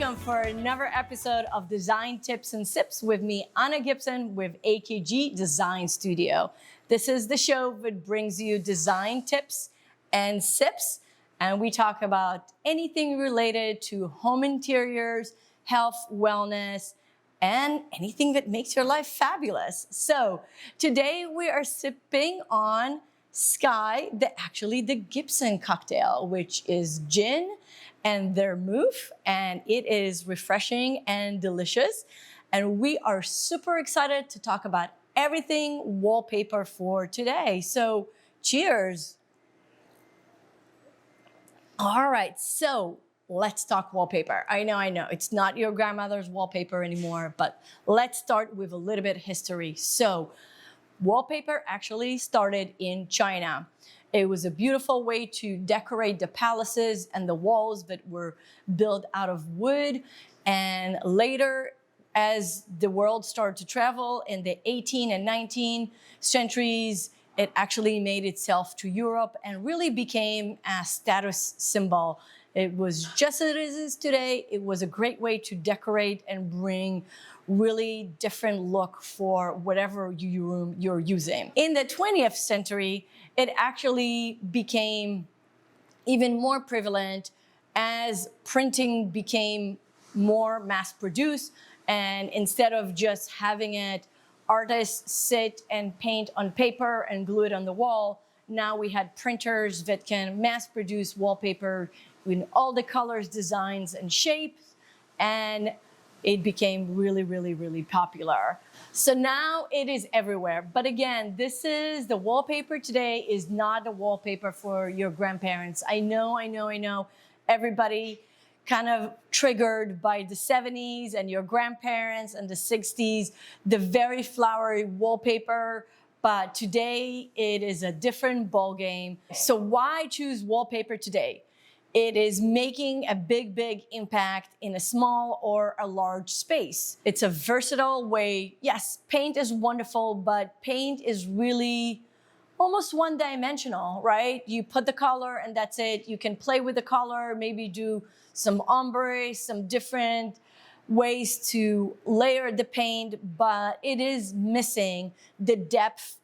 welcome for another episode of Design Tips and Sips with me, Anna Gibson, with AKG Design Studio. This is the show that brings you design tips and sips, and we talk about anything related to home interiors, health, wellness, and anything that makes your life fabulous. So today we are sipping on Sky, the Gibson cocktail, which is gin and vermouth, and it is refreshing and delicious. And we are super excited to talk about everything wallpaper for today. So cheers. All right, so let's talk wallpaper. I know, it's not your grandmother's wallpaper anymore, but let's start with a little bit of history. So wallpaper actually started in China. It was a beautiful way to decorate the palaces and the walls that were built out of wood. And later, as the world started to travel in the 18th and 19th centuries, it actually made itself to Europe and really became a status symbol. It was just as it is today. It was a great way to decorate and bring really different look for whatever room you're using. In the 20th century, it actually became even more prevalent as printing became more mass-produced, and instead of just having it artists sit and paint on paper and glue it on the wall, now we had printers that can mass-produce wallpaper in all the colors, designs, and shapes, and it became really, really, really popular. So now it is everywhere. But again, the wallpaper today is not a wallpaper for your grandparents. I know. Everybody kind of triggered by the 70s and your grandparents and the 60s, the very flowery wallpaper. But today it is a different ballgame. So why choose wallpaper today? It is making a big impact in a small or a large space. It's a versatile way. Yes, paint is wonderful, but paint is really almost one-dimensional, right? You put the color and that's it. You can play with the color, maybe do some ombre, some different ways to layer the paint, but it is missing the depth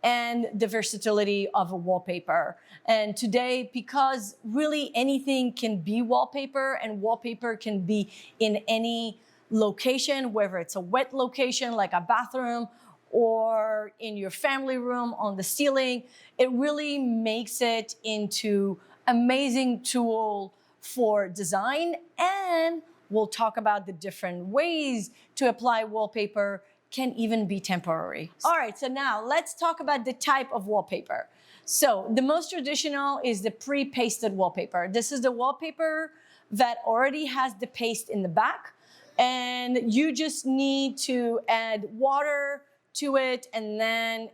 and the versatility of a wallpaper. And today, because really anything can be wallpaper, and wallpaper can be in any location, whether it's a wet location like a bathroom or in your family room on the ceiling, it really makes it into amazing tool for design. And we'll talk about the different ways to apply wallpaper, can even be temporary. All right, so now let's talk about the type of wallpaper. So the most traditional is the pre-pasted wallpaper. This is the wallpaper that already has the paste in the back, and you just need to add water to it and then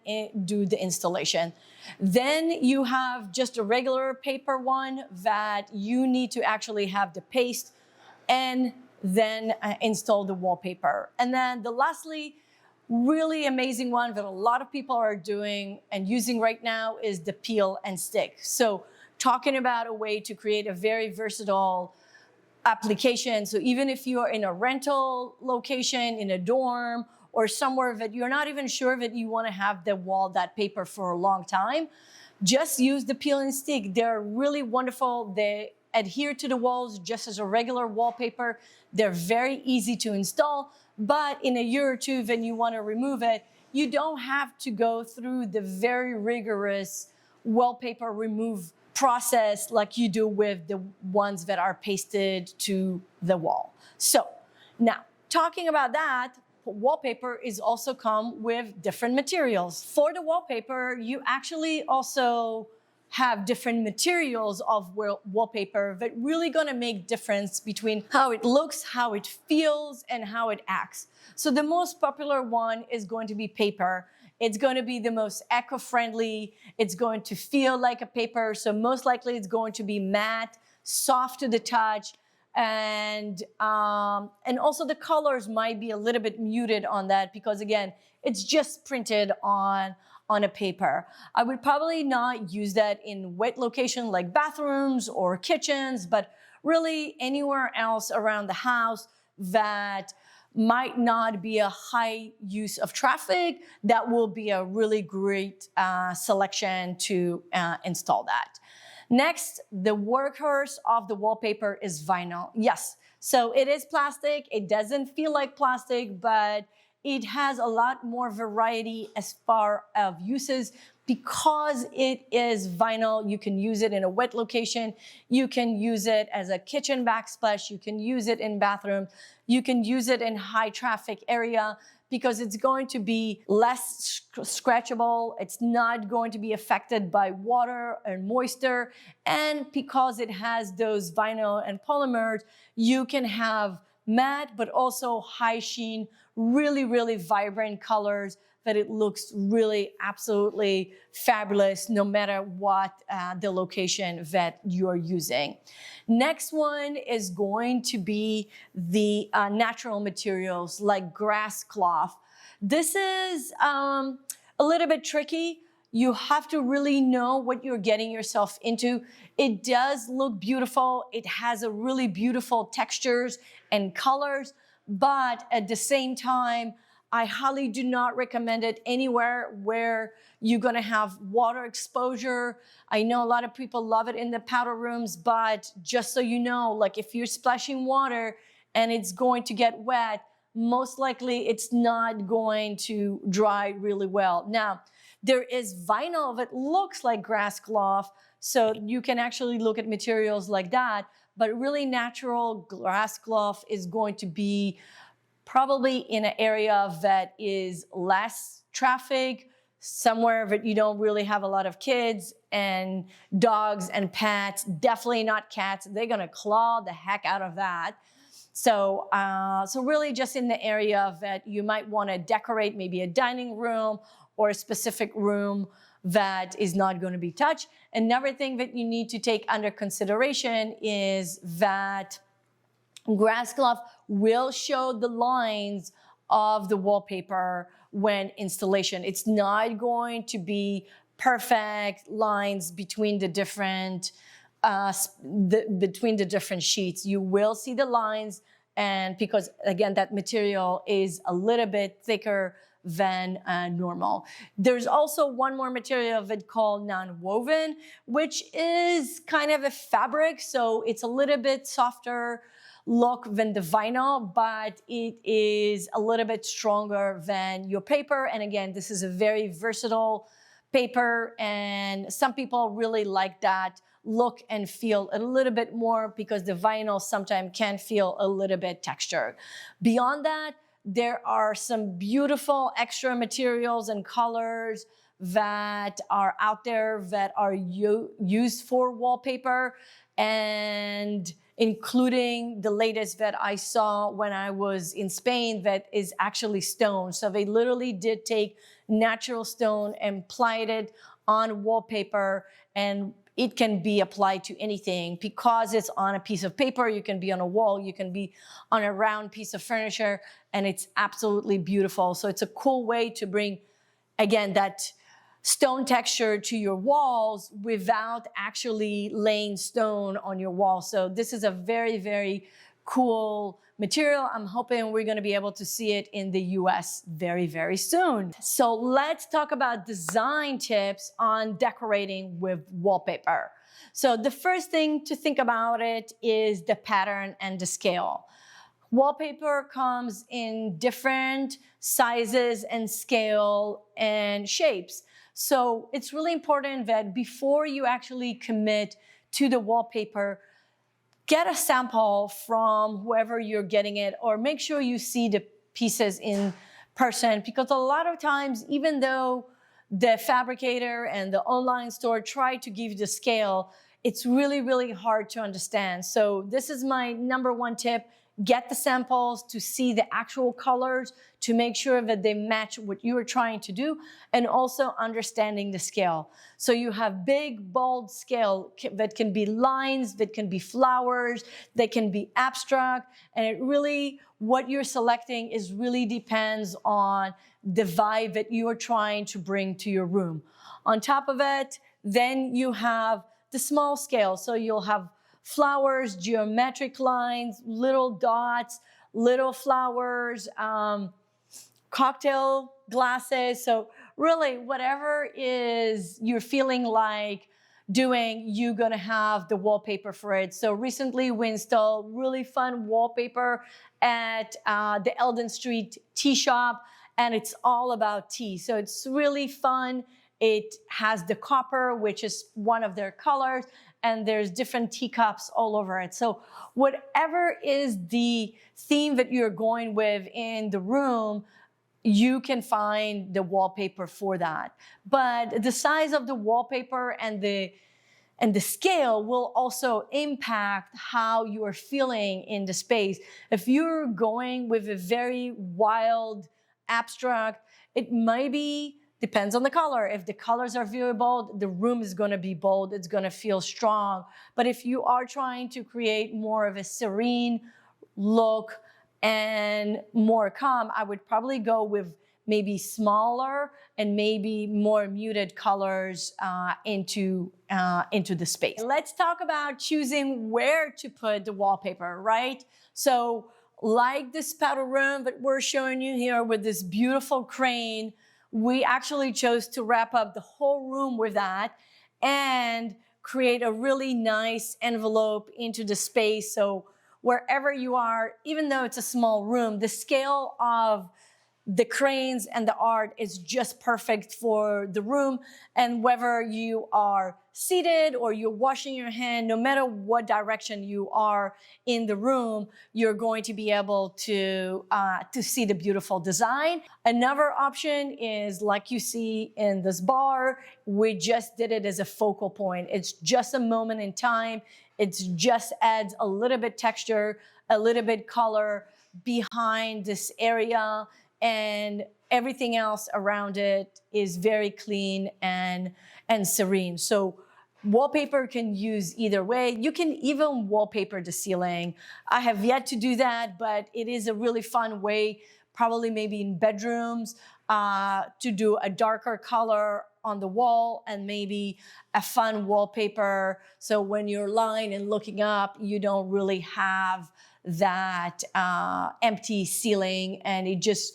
do the installation. Then you have just a regular paper one that you need to actually have the paste and then install the wallpaper. And then lastly, really amazing one that a lot of people are doing and using right now is the peel and stick. So talking about a way to create a very versatile application. So even if you are in a rental location, in a dorm, or somewhere that you're not even sure that you want to have that paper for a long time, just use the peel and stick. They're really wonderful. They adhere to the walls just as a regular wallpaper. They're very easy to install. But in a year or two, when you want to remove it, you don't have to go through the very rigorous wallpaper remove process like you do with the ones that are pasted to the wall. So now, talking about that, wallpaper is also come with different materials. For the wallpaper, you actually also have different materials of wallpaper that really gonna make difference between how it looks, how it feels, and how it acts. So the most popular one is going to be paper. It's going to be the most eco-friendly. It's going to feel like a paper. So most likely it's going to be matte, soft to the touch, and also the colors might be a little bit muted on that because again, it's just printed on a paper. I would probably not use that in wet location like bathrooms or kitchens, but really anywhere else around the house that might not be a high use of traffic, that will be a really great selection to install that. Next, the workhorse of the wallpaper is vinyl. Yes, so it is plastic. It doesn't feel like plastic, but it has a lot more variety as far as uses. Because it is vinyl, you can use it in a wet location. You can use it as a kitchen backsplash. You can use it in bathroom. You can use it in high traffic area because it's going to be less scratchable. It's not going to be affected by water and moisture. And because it has those vinyl and polymers, you can have matte, but also high sheen, really, really vibrant colors that it looks really absolutely fabulous no matter what the location that you're using. Next one is going to be the natural materials like grass cloth. This is a little bit tricky. You have to really know what you're getting yourself into. It does look beautiful. It has a really beautiful textures and colors, but at the same time, I highly do not recommend it anywhere where you're gonna have water exposure. I know a lot of people love it in the powder rooms, but just so you know, like if you're splashing water and it's going to get wet, most likely it's not going to dry really well. Now, there is vinyl that looks like grass cloth, so you can actually look at materials like that, but really natural grass cloth is going to be probably in an area that is less traffic, somewhere that you don't really have a lot of kids and dogs and pets, definitely not cats. They're gonna claw the heck out of that. So, so really just in the area that you might wanna decorate maybe a dining room or a specific room that is not gonna be touched. Another thing that you need to take under consideration is that grass cloth will show the lines of the wallpaper when installation. It's not going to be perfect lines between the different sheets. You will see the lines, and because again that material is a little bit thicker than normal. There's also one more material that called non-woven, which is kind of a fabric, so it's a little bit softer look than the vinyl, but it is a little bit stronger than your paper. And again, this is a very versatile paper, and some people really like that look and feel a little bit more because the vinyl sometimes can feel a little bit textured. Beyond that, there are some beautiful extra materials and colors that are out there that are used for wallpaper, and including the latest that I saw when I was in Spain that is actually stone. So they literally did take natural stone and applied it on wallpaper, and it can be applied to anything. Because it's on a piece of paper, you can be on a wall, you can be on a round piece of furniture, and it's absolutely beautiful. So it's a cool way to bring, again, that stone texture to your walls without actually laying stone on your wall. So this is a very, very cool material. I'm hoping we're gonna be able to see it in the US very, very soon. So let's talk about design tips on decorating with wallpaper. So the first thing to think about it is the pattern and the scale. Wallpaper comes in different sizes and scale and shapes. So it's really important that before you actually commit to the wallpaper, get a sample from whoever you're getting it, or make sure you see the pieces in person, because a lot of times, even though the fabricator and the online store try to give you the scale, it's really, really hard to understand. So this is my number one tip. Get the samples to see the actual colors, to make sure that they match what you are trying to do, and also understanding the scale. So you have big, bold scale that can be lines, that can be flowers, that can be abstract, and it really, what you're selecting is really depends on the vibe that you are trying to bring to your room. On top of it, then you have the small scale. So you'll have flowers, geometric lines, little dots, little flowers, cocktail glasses. So really, whatever is you're feeling like doing, you're gonna have the wallpaper for it. So recently we installed really fun wallpaper at the Eldon Street tea shop, and it's all about tea. So it's really fun. It has the copper, which is one of their colors, and there's different teacups all over it. So whatever is the theme that you're going with in the room, you can find the wallpaper for that. But the size of the wallpaper and the scale will also impact how you are feeling in the space. If you're going with a very wild, abstract, it might be, depends on the color. If the colors are very bold, the room is gonna be bold, it's gonna feel strong. But if you are trying to create more of a serene look and more calm, I would probably go with maybe smaller and maybe more muted colors into the space. Let's talk about choosing where to put the wallpaper, right? So like this powder room that we're showing you here with this beautiful crane, we actually chose to wrap up the whole room with that and create a really nice envelope into the space. So wherever you are, even though it's a small room, the scale of the cranes and the art is just perfect for the room. And whether you are seated or you're washing your hand, no matter what direction you are in the room, you're going to be able to see the beautiful design. Another option is, like you see in this bar, we just did it as a focal point. It's just a moment in time. It just adds a little bit texture, a little bit color behind this area, and everything else around it is very clean and serene. So wallpaper can use either way. You can even wallpaper the ceiling. I have yet to do that, but it is a really fun way, probably maybe in bedrooms, to do a darker color on the wall and maybe a fun wallpaper. So when you're lying and looking up, you don't really have that empty ceiling, and it just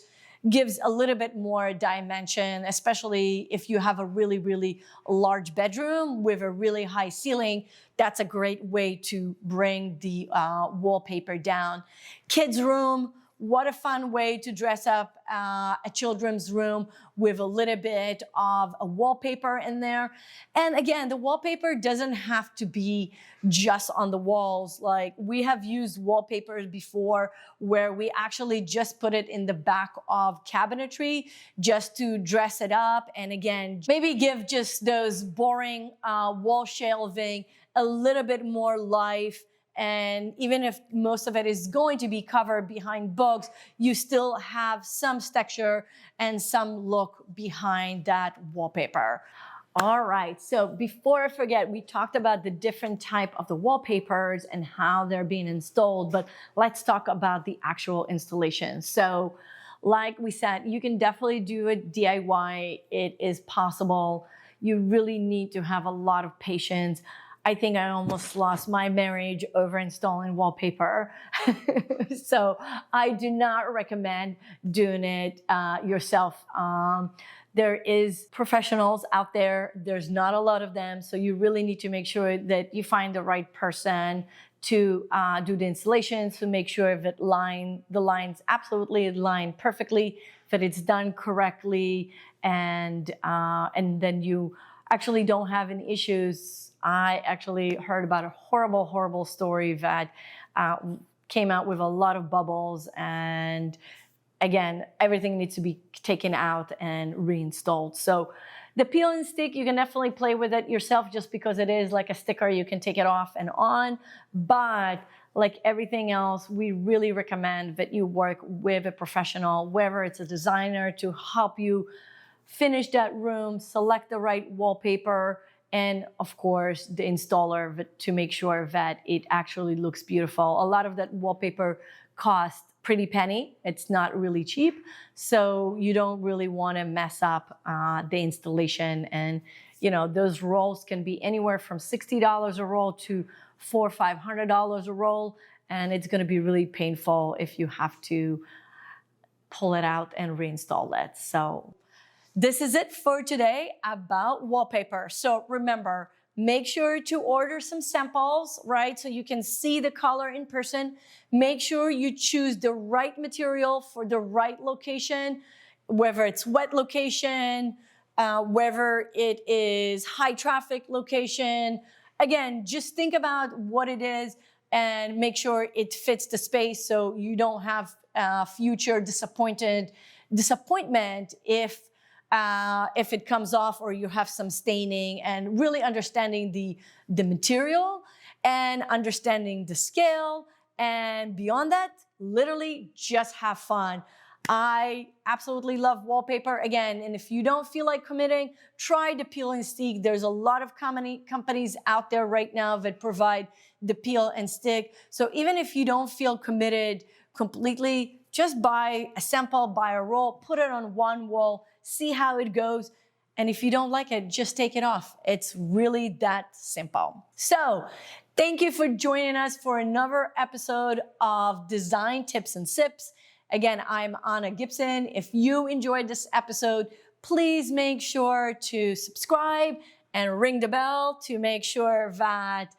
gives a little bit more dimension, especially if you have a really, really large bedroom with a really high ceiling. That's a great way to bring the wallpaper down. Kids' room, what a fun way to dress up a children's room with a little bit of a wallpaper in there. And again, the wallpaper doesn't have to be just on the walls. Like, we have used wallpapers before where we actually just put it in the back of cabinetry just to dress it up. And again, maybe give just those boring wall shelving a little bit more life. And even if most of it is going to be covered behind books, you still have some texture and some look behind that wallpaper. All right, so before I forget, we talked about the different type of the wallpapers and how they're being installed, but let's talk about the actual installation. So like we said, you can definitely do it DIY. It is possible. You really need to have a lot of patience. I think I almost lost my marriage over installing wallpaper. So I do not recommend doing it yourself. There is professionals out there. There's not a lot of them. So you really need to make sure that you find the right person to do the installations, to make sure that the lines absolutely align perfectly, that it's done correctly, and then you actually don't have any issues. I actually heard about a horrible, horrible story that came out with a lot of bubbles, and again, everything needs to be taken out and reinstalled. So the peel and stick, you can definitely play with it yourself just because it is like a sticker. You can take it off and on, but like everything else, we really recommend that you work with a professional, whether it's a designer, to help you finish that room, select the right wallpaper, and of course the installer to make sure that it actually looks beautiful. A lot of that wallpaper costs pretty penny. It's not really cheap, so you don't really want to mess up the installation. And you know, those rolls can be anywhere from $60 a roll to $400-500 a roll, and it's going to be really painful if you have to pull it out and reinstall it. So this is it for today about wallpaper. So remember, make sure to order some samples, right? So you can see the color in person. Make sure you choose the right material for the right location, whether it's wet location, whether it is high traffic location. Again, just think about what it is and make sure it fits the space so you don't have future disappointment if it comes off or you have some staining, and really understanding the material and understanding the scale. And beyond that, literally just have fun. I absolutely love wallpaper. Again, and if you don't feel like committing, try the peel and stick. There's a lot of companies out there right now that provide the peel and stick. So even if you don't feel committed completely, just buy a sample, buy a roll, put it on one wall, see how it goes. And if you don't like it, just take it off. It's really that simple. So thank you for joining us for another episode of Design Tips and Sips. Again, I'm Anna Gibson. If you enjoyed this episode, please make sure to subscribe and ring the bell to make sure that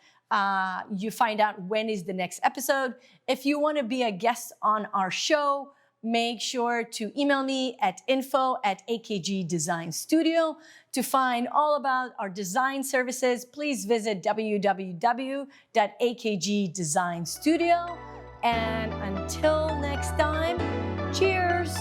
you find out when is the next episode. If you want to be a guest on our show, make sure to email me at info@AKG Design Studio. To find all about our design services, please visit www.AKG Design Studio. And until next time, cheers!